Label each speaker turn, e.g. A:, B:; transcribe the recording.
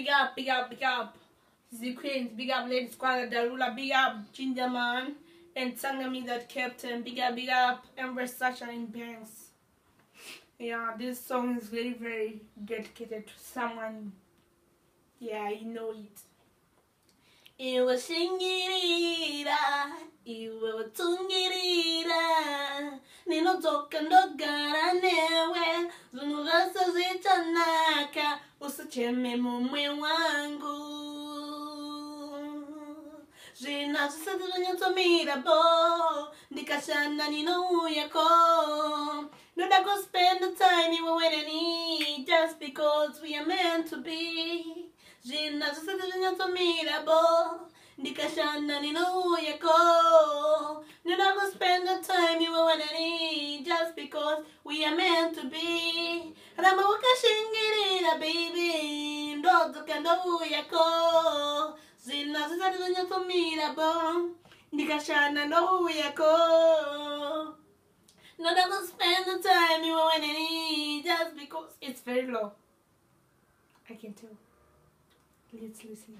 A: up, big up, big up. The Queens, big up Lady Squad, Darula, big up Ginger Man, and Sangami that Captain, big up, Empress Sasha and Banks. Yeah, this song is very, very dedicated to someone. Yeah, you know it. Iwe shingirira, iwe watungirira, ninotoka ndogara newe, zunurasa zichanaka, usacheme mumwe wangu. Jina zisatira nyotomira bo, ndikashana ninuyako. Not I go spend the time you were waiting just because we are meant to be. Jina zisatira nyotomira bo, ndikashana ninuyako. Not I go spend the time you were waiting just because we are meant to be. Rama wakashingirira baby, ndoto kando yako. Zina zisatira nyotomira bo, ndikashana ninuyako. No, that will spend the time you were waiting just because it's very low. I can tell. Let's listen.